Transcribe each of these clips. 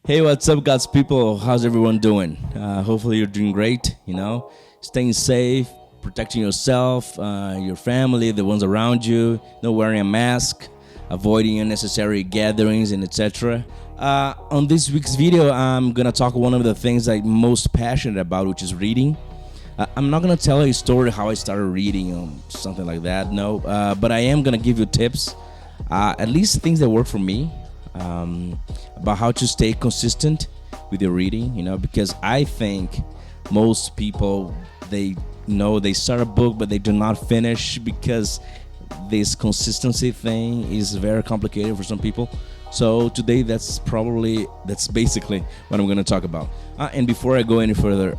Hey, what's up, God's people? How's everyone doing? Hopefully, you're doing great. Staying safe, protecting yourself, your family, the ones around you. No wearing a mask, avoiding unnecessary gatherings, and etc. On this week's video, I'm gonna talk one of the things I'm most passionate about, which is reading. I'm not gonna tell a story how I started reading or something like that. No, but I am gonna give you tips, at least things that work for me. About how to stay consistent with your reading, because I think most people, they start a book but they do not finish because this consistency thing is very complicated for some people. So today that's basically what I'm going to talk about. And before I go any further,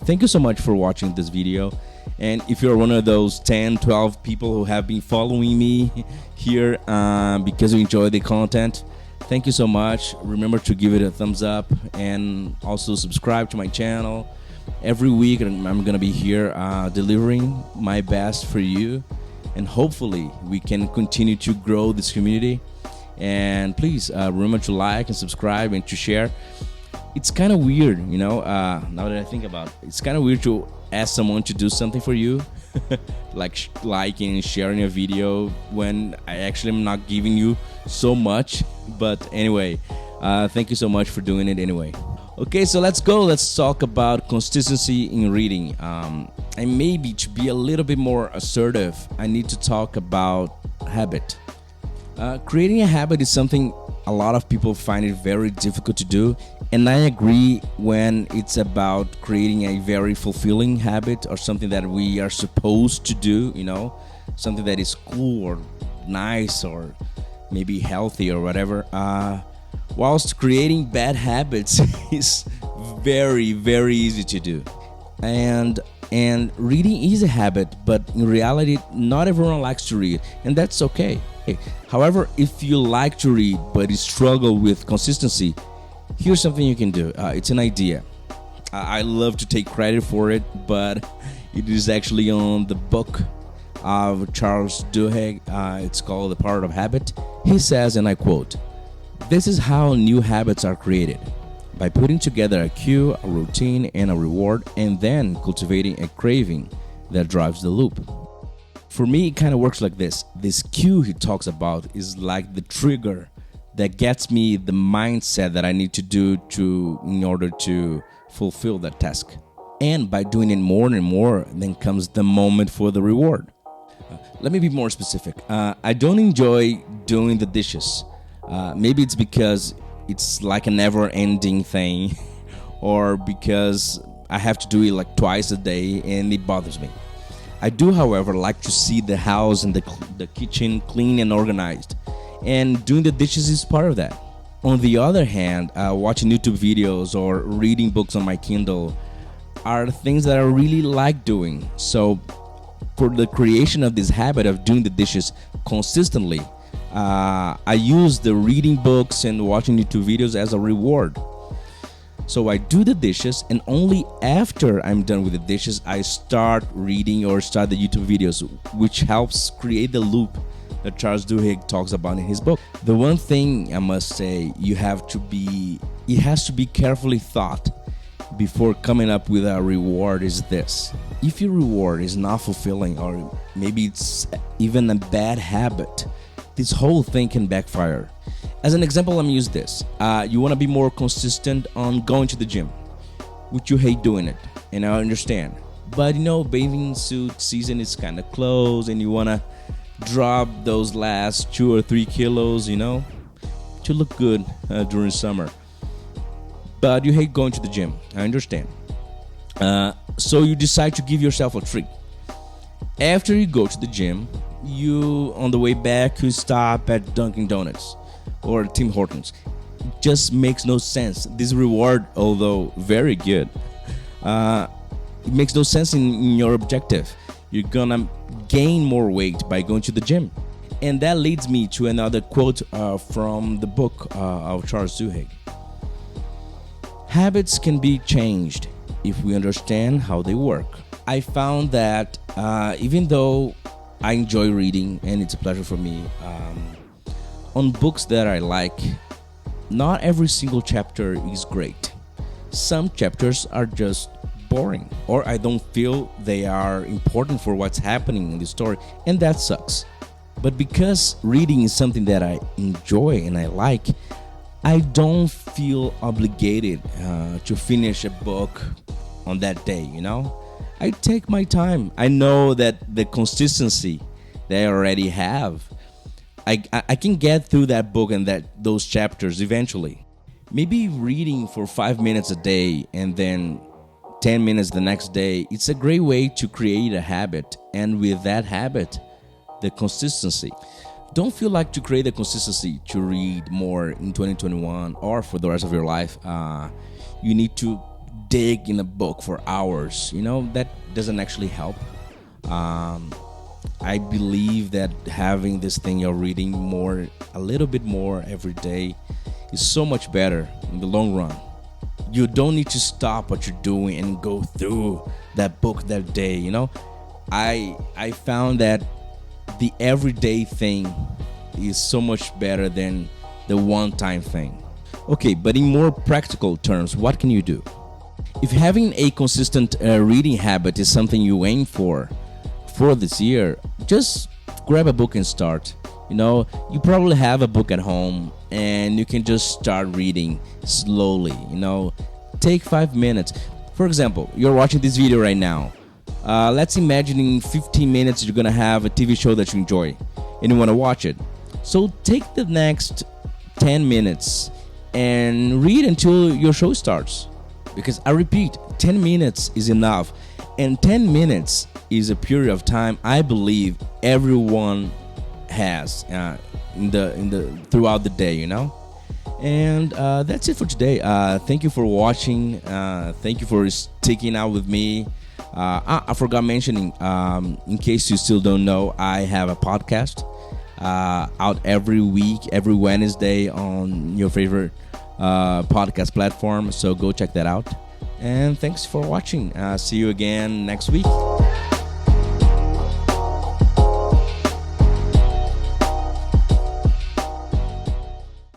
thank you so much for watching this video. And if you're one of those 10, 12 people who have been following me here because you enjoy the content, thank you so much. Remember to give it a thumbs up and also subscribe to my channel. Every week I'm going to be here delivering my best for you. And hopefully we can continue to grow this community. And please remember to like and subscribe and to share. It's kind of weird, now that I think about it. It's kind of weird to ask someone to do something for you. Like liking and sharing a video when I actually am not giving you so much. But anyway, thank you so much for doing it anyway. Okay, so let's talk about consistency in reading. And maybe to be a little bit more assertive, I need to talk about habit. Creating a habit is something a lot of people find it very difficult to do, and I agree when it's about creating a very fulfilling habit or something that we are supposed to do, something that is cool or nice or maybe healthy or whatever. Whilst creating bad habits is very, very easy to do. And reading is a habit, but in reality, not everyone likes to read, and that's okay. However, if you like to read but you struggle with consistency, here's something you can do. It's an idea. I love to take credit for it, but it is actually on the book of Silas Duhigg. It's called The Power of Habit. He says, and I quote, "This is how new habits are created, by putting together a cue, a routine, and a reward, and then cultivating a craving that drives the loop." For me, it kind of works like this. This cue he talks about is like the trigger that gets me the mindset that I need to do in order to fulfill that task. And by doing it more and more, then comes the moment for the reward. Let me be more specific. I don't enjoy doing the dishes. Maybe it's because it's like a never-ending thing, or because I have to do it like twice a day and it bothers me. I do, however, like to see the house and the kitchen clean and organized, and doing the dishes is part of that. On the other hand, watching YouTube videos or reading books on my Kindle are things that I really like doing. So for the creation of this habit of doing the dishes consistently, I use the reading books and watching YouTube videos as a reward. So I do the dishes, and only after I'm done with the dishes, I start reading or start the YouTube videos, which helps create the loop that Silas Duhigg talks about in his book. The one thing I must say, it has to be carefully thought before coming up with a reward is this. If your reward is not fulfilling, or maybe it's even a bad habit, this whole thing can backfire. As an example, let me use this. You want to be more consistent on going to the gym, which you hate doing it, and I understand. But bathing suit season is kind of close, and you want to drop those last 2 or 3 kilos, to look good during summer. But you hate going to the gym, I understand. So you decide to give yourself a treat. After you go to the gym, on the way back, you stop at Dunkin' Donuts or Tim Hortons. It just makes no sense. This reward, although very good, it makes no sense in your objective. You're gonna gain more weight by going to the gym. And that leads me to another quote from the book of Silas Duhigg. "Habits can be changed if we understand how they work." I found that even though I enjoy reading and it's a pleasure for me, on books that I like, not every single chapter is great. Some chapters are just boring, or I don't feel they are important for what's happening in the story, and that sucks. But because reading is something that I enjoy and I like, I don't feel obligated to finish a book on that day, I take my time. I know that the consistency that I already have, I can get through that book and those chapters eventually. Maybe reading for 5 minutes a day and then 10 minutes the next day, it's a great way to create a habit. And with that habit, the consistency. Don't feel like to create a consistency to read more in 2021 or for the rest of your life. You need to dig in a book for hours. That doesn't actually help. I believe that having this thing of reading a little bit more every day is so much better in the long run. You don't need to stop what you're doing and go through that book that day. I found that the everyday thing is so much better than the one-time thing. Okay, but in more practical terms, what can you do? If having a consistent reading habit is something you aim for this year, just grab a book and start. You probably have a book at home and you can just start reading slowly. Take 5 minutes. For example, you're watching this video right now. Let's imagine in 15 minutes you're gonna have a TV show that you enjoy and you want to watch it. So take the next 10 minutes and read until your show starts. Because I repeat, 10 minutes is enough, and 10 minutes is a period of time I believe everyone has throughout the day. And that's it for today. Thank you for watching. Thank you for sticking out with me. I forgot mentioning, in case you still don't know, I have a podcast out every week, every Wednesday on your favorite podcast platform. So go check that out. And thanks for watching. See you again next week.